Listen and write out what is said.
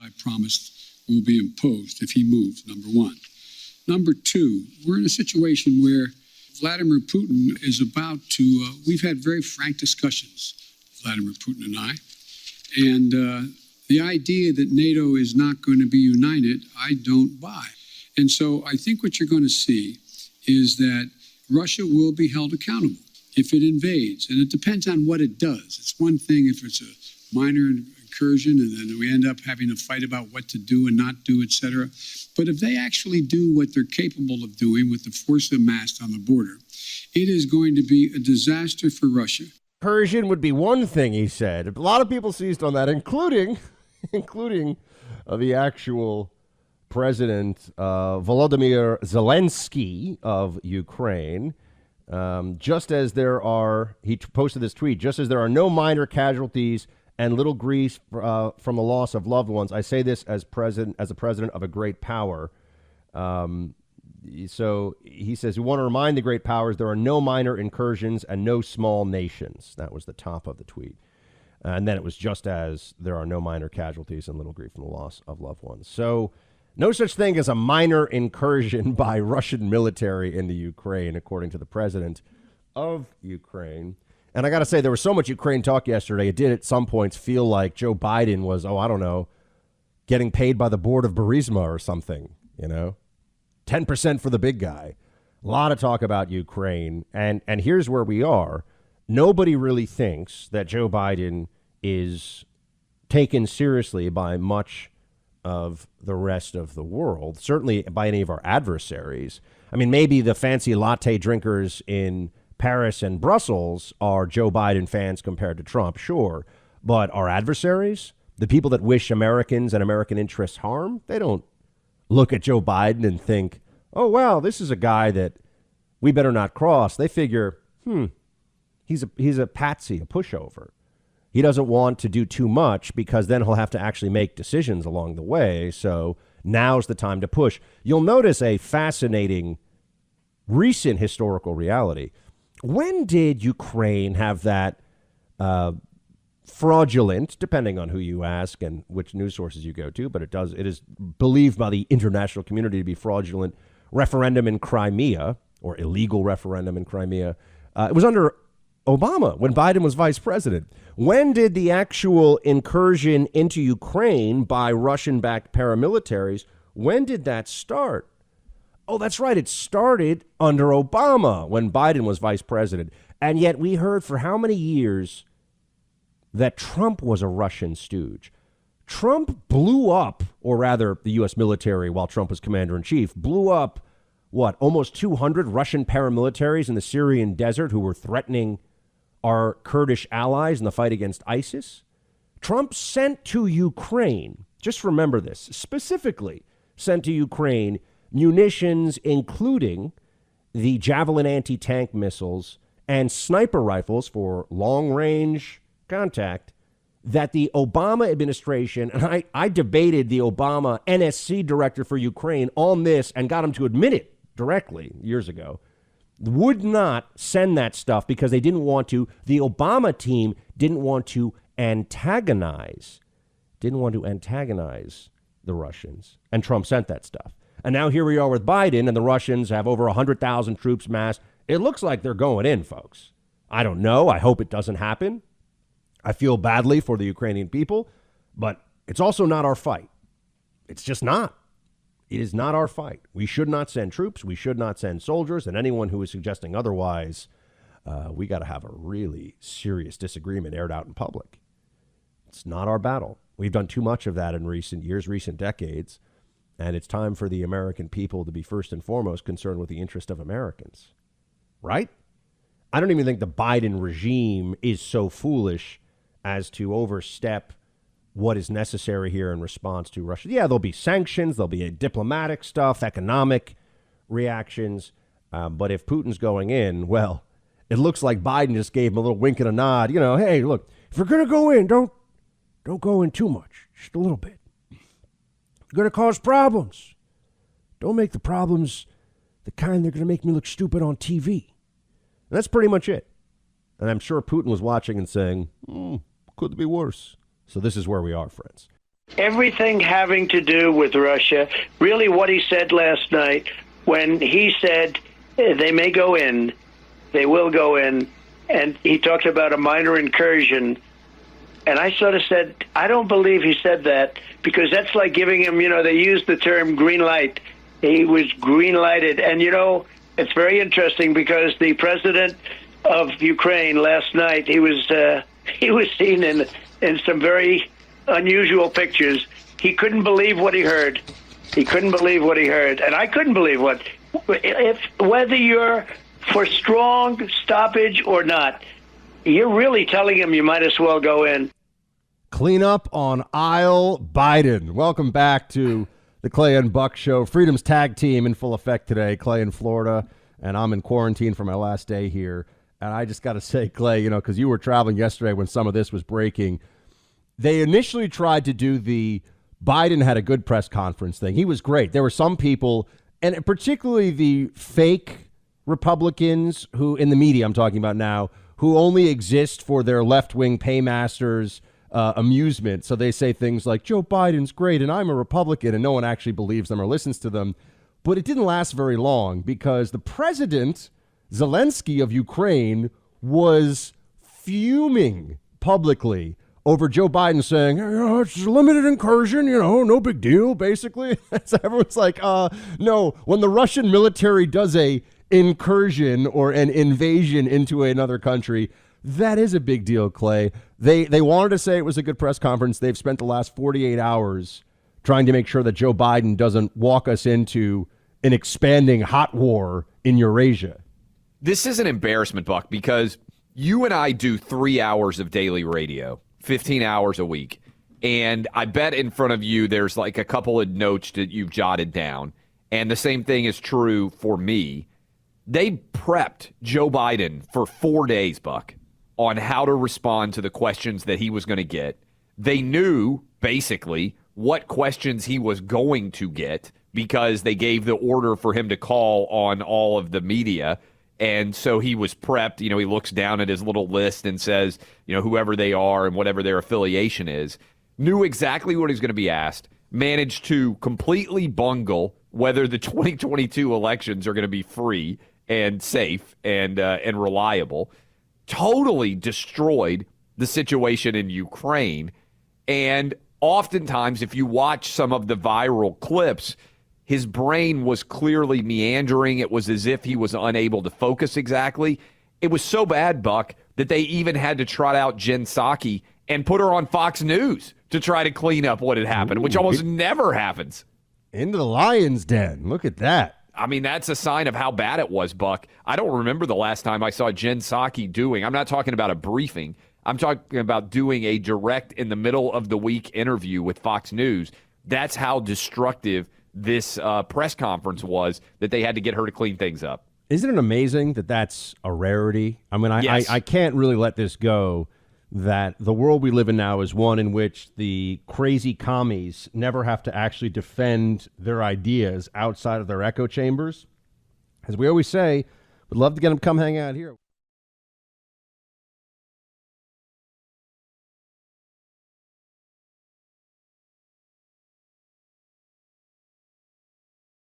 I promised will be imposed if he moves, number one. Number two, we're in a situation where Vladimir Putin is about to, we've had very frank discussions, Vladimir Putin and I, and the idea that NATO is not going to be united, I don't buy. And so I think what you're going to see is that Russia will be held accountable if it invades. And it depends on what it does. It's one thing if it's a minor incursion and then we end up having a fight about what to do and not do, et cetera. But if they actually do what they're capable of doing with the force amassed on the border, it is going to be a disaster for Russia. Incursion would be one thing, he said. A lot of people seized on that, including the actual President Volodymyr Zelensky of Ukraine. Just as there are, he posted this tweet, just as there are no minor casualties and little grief from the loss of loved ones, I say this as a president of a great power. So he says, we want to remind the great powers there are no minor incursions and no small nations. That was the top of the tweet. And then it was just as there are no minor casualties and little grief from the loss of loved ones. So no such thing as a minor incursion by Russian military into Ukraine, according to the president of Ukraine. And I got to say, there was so much Ukraine talk yesterday. It did at some points feel like Joe Biden was, getting paid by the board of Burisma or something, 10% for the big guy. A lot of talk about Ukraine. And here's where we are. Nobody really thinks that Joe Biden is taken seriously by much of the rest of the world, certainly by any of our adversaries. I mean, maybe the fancy latte drinkers in Paris and Brussels are Joe Biden fans compared to Trump, sure. But our adversaries, the people that wish Americans and American interests harm, they don't look at Joe Biden and think, oh, well, this is a guy that we better not cross. They figure, he's a patsy, a pushover. He doesn't want to do too much because then he'll have to actually make decisions along the way. So now's the time to push. You'll notice a fascinating recent historical reality. When did Ukraine have that fraudulent, depending on who you ask and which news sources you go to, but it is believed by the international community to be fraudulent referendum in Crimea, or illegal referendum in Crimea? It was under Obama when Biden was vice president. When did the actual incursion into Ukraine by Russian-backed paramilitaries, when did that start? Oh, that's right. It started under Obama when Biden was vice president. And yet we heard for how many years that Trump was a Russian stooge. Trump blew up, or rather the U.S. military, while Trump was commander-in-chief, blew up, almost 200 Russian paramilitaries in the Syrian desert who were threatening our Kurdish allies in the fight against ISIS. Trump sent to Ukraine, just remember this, specifically sent to Ukraine munitions, including the Javelin anti-tank missiles and sniper rifles for long-range contact that the Obama administration, and I debated the Obama NSC director for Ukraine on this and got him to admit it directly years ago, would not send that stuff because they didn't want to. The Obama team didn't want to antagonize the Russians. And Trump sent that stuff. And now here we are with Biden, and the Russians have over 100,000 troops massed. It looks like they're going in, folks. I don't know. I hope it doesn't happen. I feel badly for the Ukrainian people, but it's also not our fight. It's just not. It is not our fight. We should not send troops. We should not send soldiers. And anyone who is suggesting otherwise, we got to have a really serious disagreement aired out in public. It's not our battle. We've done too much of that in recent years, recent decades. And it's time for the American people to be first and foremost concerned with the interest of Americans. Right? I don't even think the Biden regime is so foolish as to overstep what is necessary here in response to Russia. Yeah, there'll be sanctions, there'll be diplomatic stuff, economic reactions. But if Putin's going in, well, it looks like Biden just gave him a little wink and a nod. Hey, look, if we're going to go in, don't go in too much, just a little bit. You're going to cause problems. Don't make the problems the kind they're going to make me look stupid on TV. And that's pretty much it. And I'm sure Putin was watching and saying, could be worse. So this is where we are, friends. Everything having to do with Russia, really what he said last night when he said they may go in, they will go in, and he talked about a minor incursion. And I sort of said, I don't believe he said that, because that's like giving him, they use the term green light. He was green lighted. And, it's very interesting because the president of Ukraine last night, he was seen in some very unusual pictures. He couldn't believe what he heard. He couldn't believe what he heard. And I couldn't believe whether you're for strong stoppage or not, you're really telling him you might as well go in. Clean up on aisle Biden. Welcome back to the Clay and Buck Show. Freedom's tag team in full effect today. Clay in Florida, and I'm in quarantine for my last day here. And I just got to say, Clay, because you were traveling yesterday when some of this was breaking, they initially tried to do the Biden had a good press conference thing. He was great. There were some people, and particularly the fake Republicans who, in the media I'm talking about now, who only exist for their left-wing paymasters' amusement. So they say things like, Joe Biden's great and I'm a Republican, and no one actually believes them or listens to them. But it didn't last very long, because the president, Zelensky of Ukraine, was fuming publicly over Joe Biden saying, it's a limited incursion, no big deal, basically. So everyone's like, no, when the Russian military does a incursion or an invasion into another country, that is a big deal, Clay. They wanted to say it was a good press conference. They've spent the last 48 hours trying to make sure that Joe Biden doesn't walk us into an expanding hot war in Eurasia. This is an embarrassment, Buck, because you and I do 3 hours of daily radio, 15 hours a week. And I bet in front of you there's like a couple of notes that you've jotted down. And the same thing is true for me. They prepped Joe Biden for 4 days, Buck, on how to respond to the questions that he was going to get. They knew, basically, what questions he was going to get because they gave the order for him to call on all of the media. And so he was prepped. He looks down at his little list and says, whoever they are and whatever their affiliation is, knew exactly what he's going to be asked, managed to completely bungle whether the 2022 elections are going to be free and safe and reliable, totally destroyed the situation in Ukraine. And oftentimes, if you watch some of the viral clips, his brain was clearly meandering. It was as if he was unable to focus exactly. It was so bad, Buck, that they even had to trot out Jen Psaki and put her on Fox News to try to clean up what had happened, which almost never happens. Into the lion's den. Look at that. I mean, that's a sign of how bad it was, Buck. I don't remember the last time I saw Jen Psaki doing, I'm not talking about a briefing, I'm talking about doing a direct in the middle of the week interview with Fox News. That's how destructive this press conference was, that they had to get her to clean things up. Isn't it amazing that that's a rarity? I mean, Yes. I can't really let this go, that the world we live in now is one in which the crazy commies never have to actually defend their ideas outside of their echo chambers. As we always say, we'd love to get them to come hang out here.